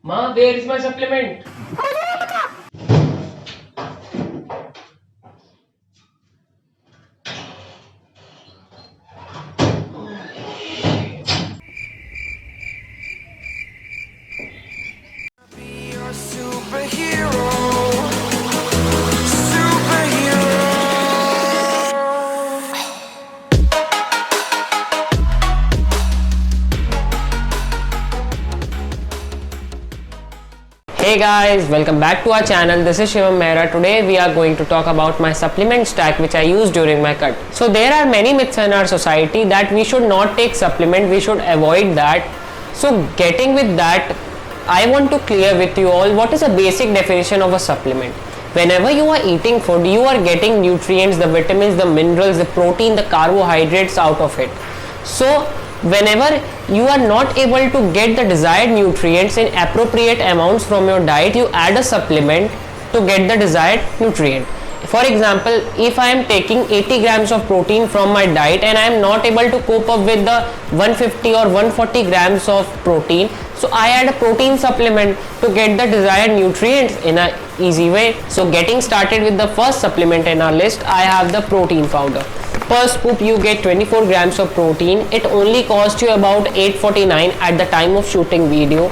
Ma, where is my supplement? Be your superhero. Superhero. Hey guys, welcome back to our channel. This is Shivam Mehra. Today we are going to talk about my supplement stack which I use during my cut. So there are many myths in our society that we should not take supplement, we should avoid that. So getting with that, I want to clear with you all what is a basic definition of a supplement. Whenever you are eating food, you are getting nutrients, the vitamins, the minerals, the protein, the carbohydrates out of it. So whenever you are not able to get the desired nutrients in appropriate amounts from your diet, you add a supplement to get the desired nutrient. For example, if I am taking 80 grams of protein from my diet and I am not able to cope up with the 150 or 140 grams of protein, so I add a protein supplement to get the desired nutrients in a easy way. So getting started with the first supplement in our list, I have the protein powder. Per scoop you get 24 grams of protein. It only costs you about 849 at the time of shooting video.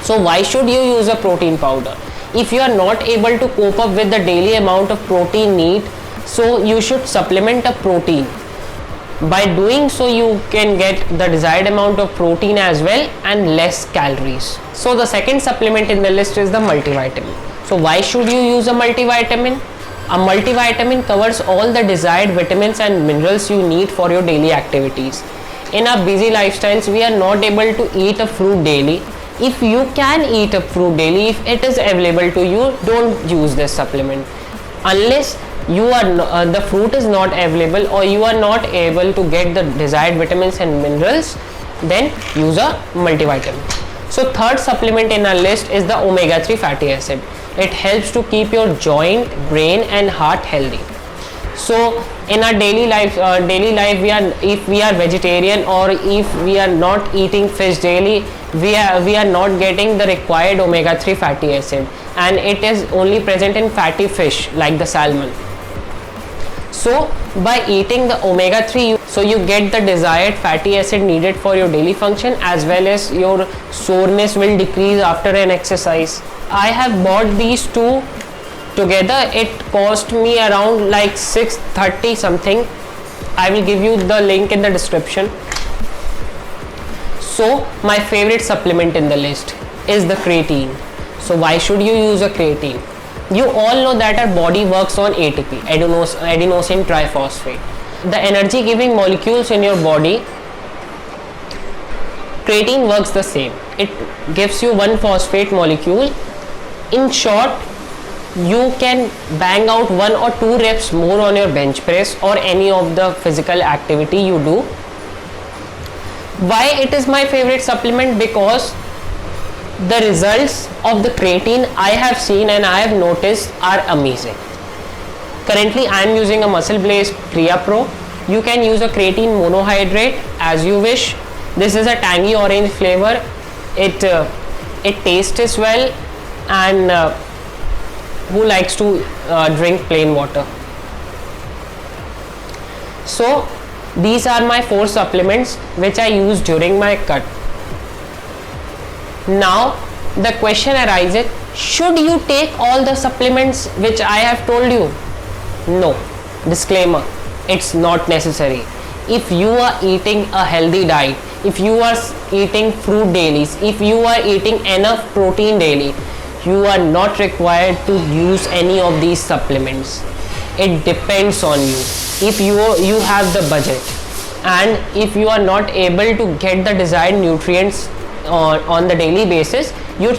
So why should you use a protein powder? If you are not able to cope up with the daily amount of protein need, so you should supplement a protein. By doing so, you can get the desired amount of protein as well and less calories. So the second supplement in the list is the multivitamin. So why should you use a multivitamin? A multivitamin covers all the desired vitamins and minerals you need for your daily activities. In our busy lifestyles, we are not able to eat a fruit daily. If you can eat a fruit daily, if it is available to you, don't use this supplement. Unless you are the fruit is not available or you are not able to get the desired vitamins and minerals, then use a multivitamin. So third supplement in our list is the omega-3 fatty acid. It helps to keep your joint, brain and heart healthy. So in our daily life, if we are vegetarian or if we are not eating fish daily, we are not getting the required omega-3 fatty acid, and it is only present in fatty fish like the salmon. So by eating the omega-3, so you get the desired fatty acid needed for your daily function, as well as your soreness will decrease after an exercise. I have bought these two together. It cost me around like 630 something. I will give you the link in the description. So my favorite supplement in the list is the creatine. So why should you use a creatine? You all know that our body works on ATP, adenosine triphosphate, the energy giving molecules in your body. Creatine works the same. It gives you one phosphate molecule. In short, you can bang out 1 or 2 reps more on your bench press or any of the physical activity you do. Why it is my favorite supplement? Because the results of the creatine I have seen and I have noticed are amazing. Currently I am using a Muscle Blaze Kriya Pro. You can use a creatine monohydrate as you wish. This is a tangy orange flavor. It tastes well, and who likes to drink plain water. So these are my 4 supplements which I use during my cut. Now the question arises, should you take all the supplements which I have told you? No. Disclaimer, it's not necessary. If you are eating a healthy diet, if you are eating fruit dailies, if you are eating enough protein daily, you are not required to use any of these supplements. It depends on you. If you have the budget, and if you are not able to get the desired nutrients on the daily basis, you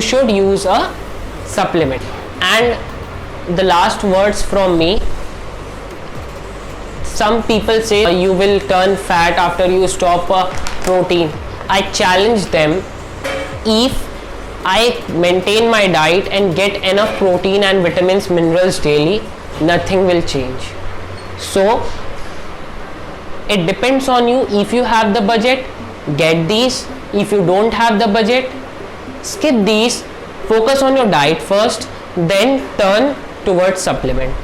should use a supplement. And the last words from me, some people say you will turn fat after you stop protein. I challenge them, if I maintain my diet and get enough protein and vitamins, minerals daily, nothing will change. So it depends on you. If you have the budget, get these. If you don't have the budget, skip these. Focus on your diet first, then turn towards supplement.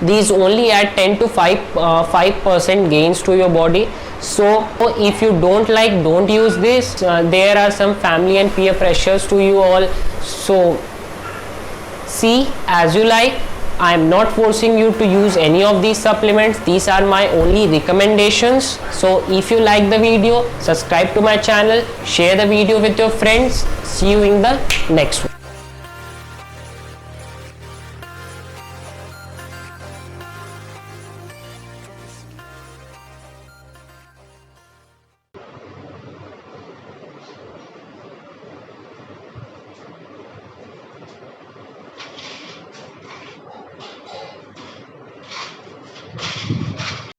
These only add 10 to 5% gains to your body. So if you don't like, don't use this. There are some family and peer pressures to you all, so see as you like. I am not forcing you to use any of these supplements. These are my only recommendations. So if you like the video, subscribe to my channel, share the video with your friends. See you in the next one.